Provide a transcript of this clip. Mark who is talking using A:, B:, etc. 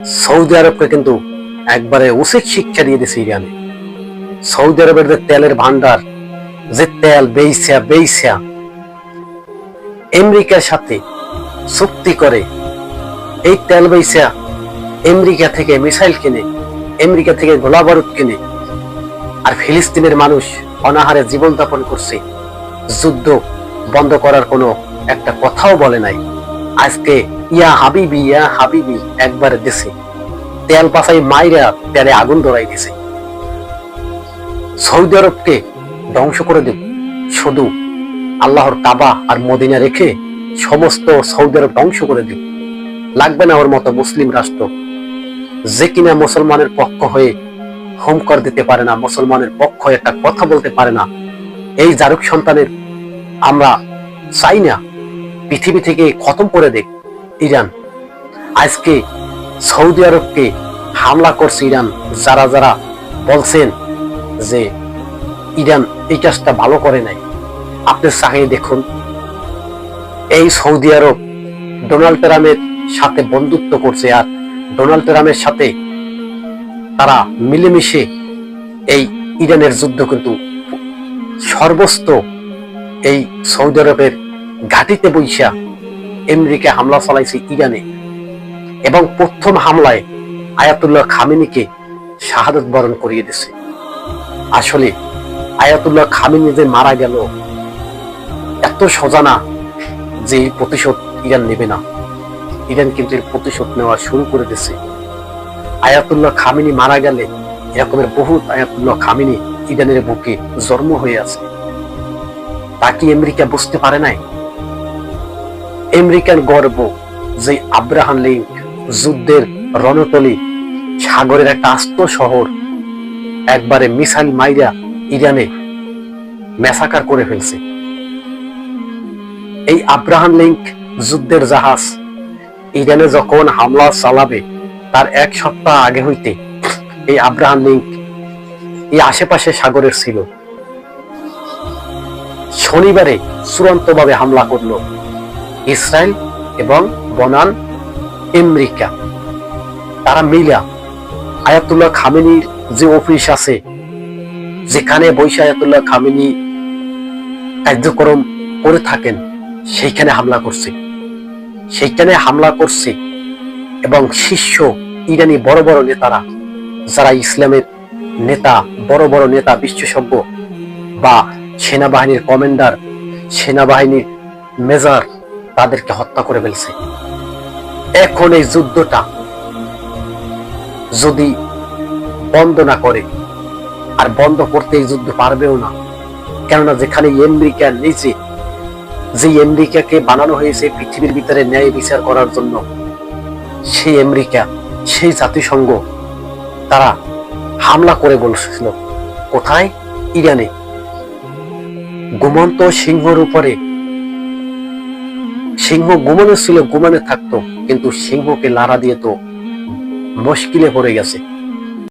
A: Saudi আরবকে কিন্তু একবারে উচিত শিক্ষা দিয়ে দিছে ইরানে। সৌদি আরবের যে তেলের ভান্ডার, যে তেল বেইসা বেইসা আমেরিকার সাথে চুক্তি করে, এই তেল বেইসা আমেরিকা থেকে মিসাইল কিনে, আমেরিকা থেকে গোলা বারুদ কিনে, আর ফিলিস্তিনের মানুষ অনাহারে জীবনযাপন করছে। যুদ্ধ বন্ধ করার কোনো একটা কথাও বলে নাই। আজকে ইয়া হাবিবি একবারে দিছে, তেল পাশাই মাইরা তেলে আগুন ধরাই দিছে। সৌদি আরবকে ধ্বংস করে দেব, শুধু আল্লাহর কাবা আর মদিনা রেখে সমস্ত সৌদি আরব ধ্বংস করে দেব। লাগবে না ওর মতো মুসলিম রাষ্ট্র, যে কিনা মুসলমানের পক্ষ হয়ে হুঙ্কার দিতে পারে না, মুসলমানের পক্ষ হয়ে একটা কথা বলতে পারে না। এই জারুক সন্তানের আমরা চাই না, পৃথিবী থেকে খতম করে দেখ ইরান। আজকে সৌদি আরবকে হামলা করছে ইরান। যারা যারা বলছেন যে ইরান এই কাজটা ভালো করে নাই, আপনি চাহিয়ে দেখুন, এই সৌদি আরব ডোনাল্ড ট্রাম্পের সাথে বন্ধুত্ব করছে, আর ডোনাল্ড ট্রাম্পের সাথে তারা মিলেমিশে এই ইরানের যুদ্ধ কিন্তু সর্বস্ত এই সৌদি আরবের ঘাটিতে বৈশা আমেরিকা হামলা চালাইছে ইরানে, এবং প্রথম হামলায় আয়াতুল্লাহ খামেনিকে শাহাদত বরণ করিয়ে দিছে। আসলে আয়াতুল্লাহ খামেনি যে মারা গেল এত সোজা না যে প্রতিশোধ ইরান নেবে না। ইরান কিন্তু এর প্রতিশোধ নেওয়া শুরু করে দিছে। আয়াতুল্লাহ খামেনি মারা গেলে এরকমের বহুত আয়াতুল্লাহ খামেনি ইরানের বুকে জন্ম হয়ে আছে। তা কি আমেরিকা বুঝতে পারে নাই? আমেরিকান গর্ব যে আব্রাহাম লিঙ্ক যুদ্ধের রণতলী, সাগরের একটা আস্ত শহর একবারে মিসাইল মাইরা ইরানে ম্যাসাকার করে ফেলছে। এই আব্রাহাম লিঙ্ক যুদ্ধের জাহাজ ইরানে যখন হামলা চালাবে তার এক সপ্তাহ আগে হইতে এই আব্রাহাম লিঙ্ক এই আশেপাশে সাগরের ছিল। শনিবারে চূড়ান্তভাবে হামলা করলো ইসরায়েল এবং বনান আমেরিকা। তারা মিলা আয়াতুল্লাহ খামেনির যে অফিস আছে, যেখানে বৈশা আয়াতুল্লাহ খামেনি কার্যক্রম করে থাকেন, সেইখানে হামলা করছে। এবং শীর্ষ ইরানি বড় বড় নেতারা, যারা ইসলামের নেতা, বড় বড় নেতা, বিশেষজ্ঞ বা সেনাবাহিনীর কমান্ডার, সেনাবাহিনীর মেজর, তাদেরকে হত্যা করে ফেলছে। এখন এই যুদ্ধটা যদি বন্ধ না করে, আর বন্ধ করতে এই যুদ্ধ পারবেও না, কেননা যেখানে আমেরিকা নিজে, যে আমেরিকাকে বানানো হয়েছে পৃথিবীর ভিতরে ন্যায় বিচার করার জন্য, সেই আমেরিকা, সেই জাতিসংঘ তারা হামলা করে বলছিল কোথায়? ইরানে। ঘুমন্ত সিংহর উপরে, সিংহ ঘুমানো ছিল, ঘুমানে থাকতো, কিন্তু সিংহকে লাড়া দিয়ে তো মুশকিলে পড়ে গেছে।